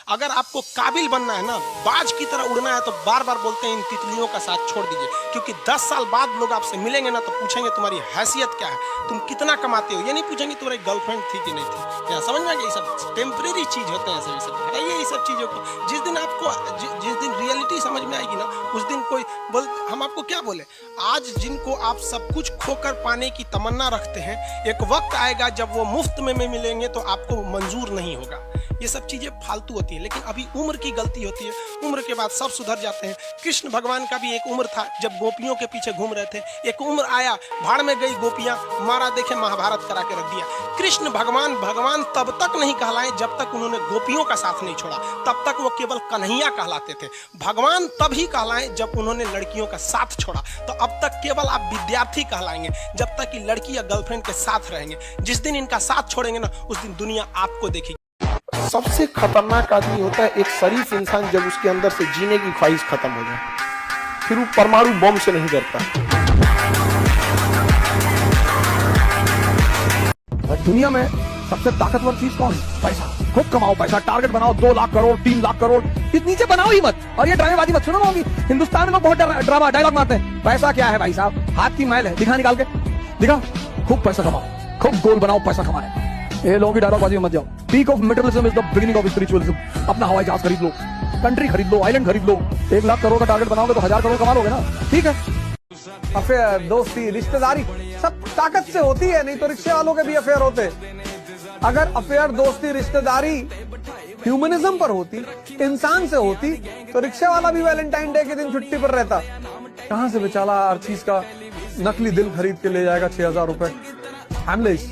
अगर आपको काबिल बनना है ना, बाज की तरह उड़ना है, तो बार बार बोलते हैं इन तितलियों का साथ छोड़ दीजिए, क्योंकि 10 साल बाद लोग आपसे मिलेंगे ना तो पूछेंगे तुम्हारी हैसियत क्या है, तुम कितना कमाते हो। ये नहीं पूछेंगे तुम्हारी गर्लफ्रेंड थी कि नहीं थी। क्या समझ में आ गया? ये सब टेम्परेरी चीज होते हैं, सभी सब हटाइए ये सब चीजों को। जिस दिन आपको जिस दिन रियलिटी समझ में आएगी ना, उस दिन कोई बोल, हम आपको क्या बोले, आज जिनको आप सब कुछ खोकर पाने की तमन्ना रखते हैं, एक वक्त आएगा जब वो मुफ्त में मिलेंगे तो आपको मंजूर नहीं होगा। ये सब चीजें फालतू होती है, लेकिन अभी उम्र की गलती होती है, उम्र के बाद सब सुधर जाते हैं। कृष्ण भगवान का भी एक उम्र था जब गोपियों के पीछे घूम रहे थे, एक उम्र आया भाड़ में गई गोपियां, मारा देखे महाभारत करा के रख दिया। कृष्ण भगवान भगवान तब तक नहीं कहलाए जब तक उन्होंने गोपियों का साथ नहीं छोड़ा, तब तक वो केवल कन्हैया कहलाते थे। भगवान तभी कहलाए जब उन्होंने लड़कियों का साथ छोड़ा। तो अब तक केवल आप विद्यार्थी कहलाएंगे जब तक कि लड़की या गर्लफ्रेंड के साथ रहेंगे। जिस दिन इनका साथ छोड़ेंगे ना, उस दिन दुनिया आपको देखेगी। सबसे खतरनाक आदमी होता है एक शरीफ इंसान, जब उसके अंदर से जीने की ख्वाहिश खत्म हो जाए, फिर वो परमाणु बम से नहीं डरता। दुनिया में सबसे ताकतवर चीज कौन है? पैसा। खूब कमाओ पैसा, टारगेट बनाओ 2 लाख करोड़ 3 लाख करोड़, इस नीचे बनाओ ही मत। और ये ड्रामेबाजी मत सुनो होगी, हिंदुस्तान में लोग बहुत ड्रामा डायलॉग मारते हैं। पैसा क्या है भाई साहब? हाथ की मैल है, दिखा निकाल के दिखा। खूब पैसा कमाओ, खूब गोल बनाओ, पैसा कमाए। ये लोगों की डायलॉगबाजी में मत जाओ। Peak of materialism is the beginning of spiritualism. अपना हवाई जहाज खरीद लो, कंट्री खरीद लो, आइलैंड खरीद लो। 1 लाख करोड़ का टारगेट बनाओगे तो 1000 करोड़ कमा लोगे ना, ठीक है। अफेयर, दोस्ती, रिश्तेदारी सब ताकत से होती है, नहीं तो रिक्शे वालों के भी अफेयर होते। अगर अफेयर, दोस्ती, रिश्तेदारी ह्यूमनिज्म पर होती, इंसान से होती, तो रिक्शे वाला भी वैलेंटाइन डे के दिन छुट्टी पर रहता। कहां से बेचारा हर चीज का नकली दिल खरीद के ले जाएगा 6000 रुपए। फैमिलीज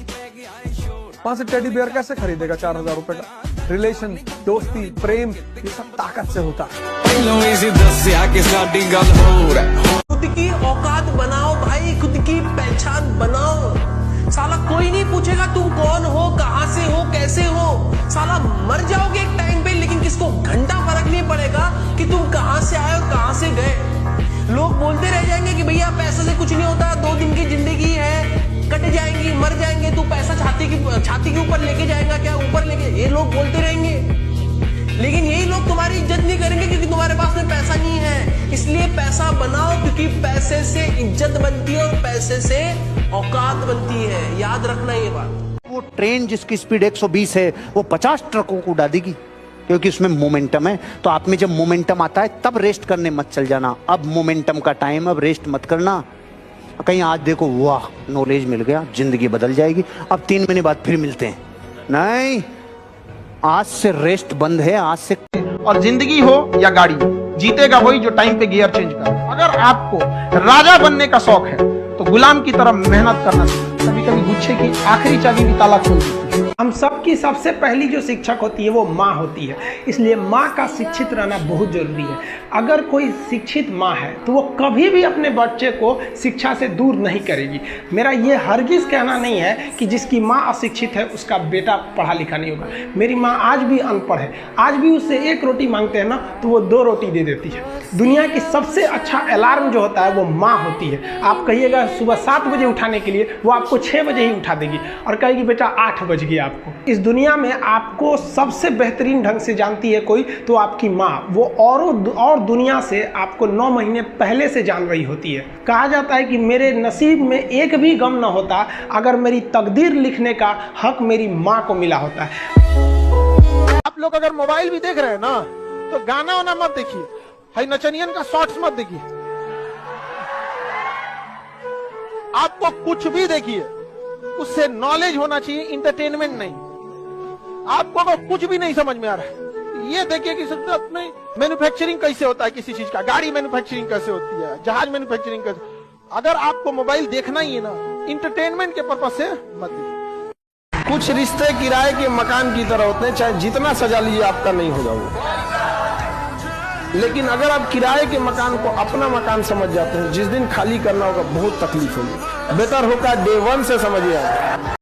वहां से टेडी बियर कैसे खरीदेगा 4000 रुपए का? रिलेशन, दोस्ती, प्रेम, ये सब ताकत से होता है। खुद की औकात बनाओ भाई, खुद की पहचान बनाओ। साला कोई नहीं पूछेगा तुम कौन हो, कहां से हो, कैसे हो। साला मर जाओगे एक टाइम पे, लेकिन किसको घंटा फर्क नहीं पड़ेगा कि तुम कहां से आए और कहां से गए। लोग बोलते रह जाएंगे कि भैया पैसे से कुछ नहीं होता, 2 दिन की जिंदगी है, कट जाएंगी, मर जाएंगे, तू पैसा छाती के ऊपर लेके जाएगा क्या? ऊपर लेके, ये लोग बोलते रहेंगे। लेकिन यही लोग तुम्हारी इज्जत नहीं करेंगे क्योंकि तुम्हारे पास में पैसा नहीं है। इसलिए पैसा बनाओ, क्योंकि पैसे से इज्जत बनती है और पैसे से औकात बनती है। याद रखना ये बात। वो ट्रेन जिसकी स्पीड 120 है वो 50 ट्रकों को उड़ा देगी, क्योंकि उसमें मोमेंटम है। तो आप में जब मोमेंटम आता है तब रेस्ट करने मत चल जाना। अब मोमेंटम का टाइम, अब रेस्ट मत करना। कहीं आज देखो वाह नॉलेज मिल गया, जिंदगी बदल जाएगी, अब 3 महीने बाद फिर मिलते हैं, नहीं। आज से रेस्ट बंद है, आज से। और जिंदगी हो या गाड़ी, जीतेगा वही जो टाइम पे गियर चेंज कर। अगर आपको राजा बनने का शौक है तो गुलाम की तरह मेहनत करना चाहिए। कभी कभी गुच्छे की आखिरी चाबी भी ताला खोल देती है। हम सबकी सबसे पहली जो शिक्षक होती है वो माँ होती है, इसलिए माँ का शिक्षित रहना बहुत जरूरी है। अगर कोई शिक्षित माँ है तो वो कभी भी अपने बच्चे को शिक्षा से दूर नहीं करेगी। मेरा ये हरगिज कहना नहीं है कि जिसकी माँ अशिक्षित है उसका बेटा पढ़ा लिखा नहीं होगा। मेरी माँ आज भी अनपढ़ है, आज भी उससे 1 रोटी मांगते हैं ना तो वो 2 रोटी दे देती है। दुनिया की सबसे अच्छा अलार्म जो होता है वो माँ होती है। आप कहिएगा सुबह 7 बजे उठाने के लिए, वो आपको 6 बजे ही उठा देगी और कहेगी बेटा 8 बज गया। आपको इस दुनिया में आपको सबसे बेहतरीन ढंग से जानती है कोई तो आपकी माँ। वो और दुनिया से आपको 9 महीने पहले से जान रही होती है। कहा जाता है कि मेरे नसीब में एक भी गम न होता अगर मेरी तकदीर लिखने का हक मेरी माँ को मिला होता है। आप लोग अगर मोबाइल भी देख रहे हैं ना तो गाना वाना मत देखिए, हाई नचनियन का शॉर्ट्स मत देखिए। आपको कुछ भी देखिए उससे नॉलेज होना चाहिए, इंटरटेनमेंट नहीं। आपको अगर कुछ भी नहीं समझ में आ रहा है, ये देखिए कि नहीं मैन्युफैक्चरिंग कैसे होता है किसी चीज का, गाड़ी मैन्युफैक्चरिंग कैसे होती है, जहाज मैन्युफैक्चरिंग कैसे। अगर आपको मोबाइल देखना ही है ना इंटरटेनमेंट के पर्पज से मत देखिए। कुछ रिश्ते किराए के मकान की तरह होते हैं, चाहे जितना सजा लीजिए आपका नहीं होगा वो। लेकिन अगर आप किराए के मकान को अपना मकान समझ जाते हैं, जिस दिन खाली करना होगा बहुत तकलीफ होगी। बेहतर होगा डे 1 से समझिए।